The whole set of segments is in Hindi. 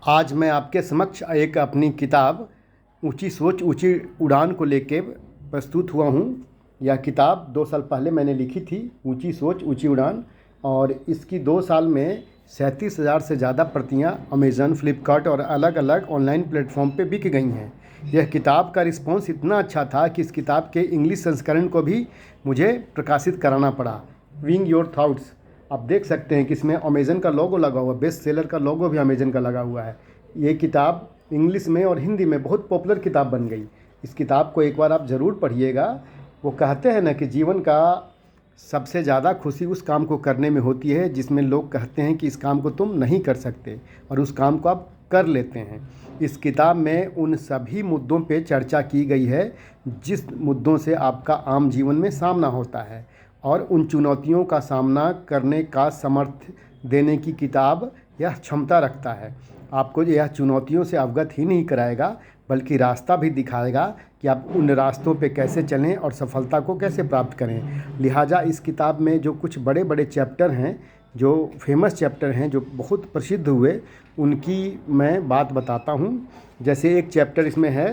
आज मैं आपके समक्ष एक अपनी किताब ऊंची सोच ऊंची उड़ान को लेके प्रस्तुत हुआ हूँ। यह किताब 2 साल पहले मैंने लिखी थी, ऊंची सोच ऊंची उड़ान, और इसकी 2 साल में 37,000 से ज़्यादा प्रतियाँ अमेज़न, फ्लिपकार्ट और अलग अलग ऑनलाइन प्लेटफॉर्म पे बिक गई हैं। यह किताब का रिस्पॉन्स इतना अच्छा था कि इस किताब के इंग्लिश संस्करण को भी मुझे प्रकाशित कराना पड़ा। विंग योर थॉट्स, आप देख सकते हैं कि इसमें अमेज़न का लोगो लगा हुआ है, बेस्ट सेलर का लोगो भी अमेज़न का लगा हुआ है। ये किताब इंग्लिश में और हिंदी में बहुत पॉपुलर किताब बन गई। इस किताब को एक बार आप ज़रूर पढ़िएगा। वो कहते हैं ना कि जीवन का सबसे ज़्यादा खुशी उस काम को करने में होती है जिसमें लोग कहते हैं कि इस काम को तुम नहीं कर सकते, और उस काम को आप कर लेते हैं। इस किताब में उन सभी मुद्दों पे चर्चा की गई है जिस मुद्दों से आपका आम जीवन में सामना होता है, और उन चुनौतियों का सामना करने का समर्थ देने की किताब यह क्षमता रखता है। आपको यह चुनौतियों से अवगत ही नहीं कराएगा बल्कि रास्ता भी दिखाएगा कि आप उन रास्तों पे कैसे चलें और सफलता को कैसे प्राप्त करें। लिहाजा इस किताब में जो कुछ बड़े बड़े चैप्टर हैं, जो फेमस चैप्टर हैं, जो बहुत प्रसिद्ध हुए, उनकी मैं बात बताता हूँ। जैसे एक चैप्टर इसमें है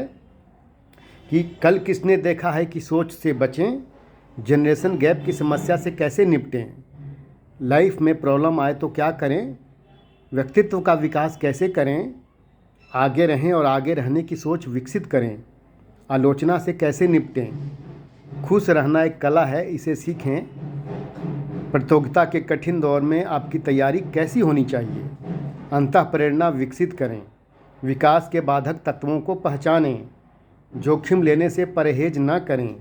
कि कल किसने देखा है कि सोच से बचें, जनरेशन गैप की समस्या से कैसे निपटें, लाइफ में प्रॉब्लम आए तो क्या करें, व्यक्तित्व का विकास कैसे करें, आगे रहें और आगे रहने की सोच विकसित करें, आलोचना से कैसे निपटें, खुश रहना एक कला है इसे सीखें, प्रतियोगिता के कठिन दौर में आपकी तैयारी कैसी होनी चाहिए, अंतःप्रेरणा विकसित करें, विकास के बाधक तत्वों को पहचानें, जोखिम लेने से परहेज न करें,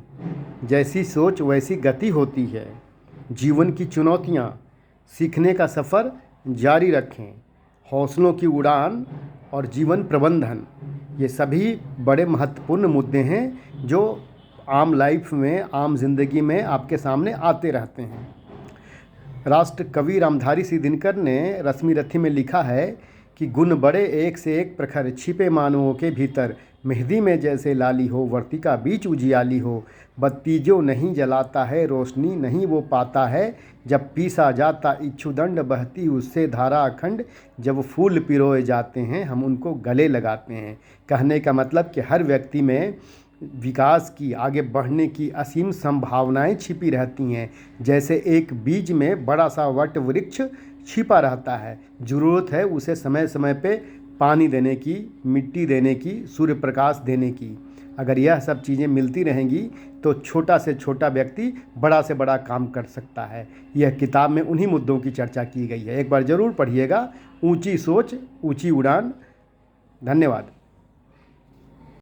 जैसी सोच वैसी गति होती है, जीवन की चुनौतियाँ, सीखने का सफ़र जारी रखें, हौसलों की उड़ान और जीवन प्रबंधन। ये सभी बड़े महत्वपूर्ण मुद्दे हैं जो आम लाइफ में, आम जिंदगी में आपके सामने आते रहते हैं। राष्ट्र कवि रामधारी सिंह दिनकर ने रश्मि रथी में लिखा है कि गुण बड़े एक से एक प्रखर, छिपे मानवों के भीतर, मेहंदी में जैसे लाली हो, वर्तिका बीच उजियाली हो, बत्ती जो नहीं जलाता है, रोशनी नहीं वो पाता है, जब पीसा जाता इच्छुदंड, बहती उससे धारा अखंड, जब फूल पिरोए जाते हैं हम उनको गले लगाते हैं। कहने का मतलब कि हर व्यक्ति में विकास की, आगे बढ़ने की असीम संभावनाएं छिपी रहती हैं। जैसे एक बीज में बड़ा सा वट वृक्ष छिपा रहता है, ज़रूरत है उसे समय समय पे पानी देने की, मिट्टी देने की, सूर्य प्रकाश देने की। अगर यह सब चीज़ें मिलती रहेंगी तो छोटा से छोटा व्यक्ति बड़ा से बड़ा काम कर सकता है। यह किताब में उन्हीं मुद्दों की चर्चा की गई है। एक बार ज़रूर पढ़िएगा। ऊंची सोच ऊंची उड़ान। धन्यवाद।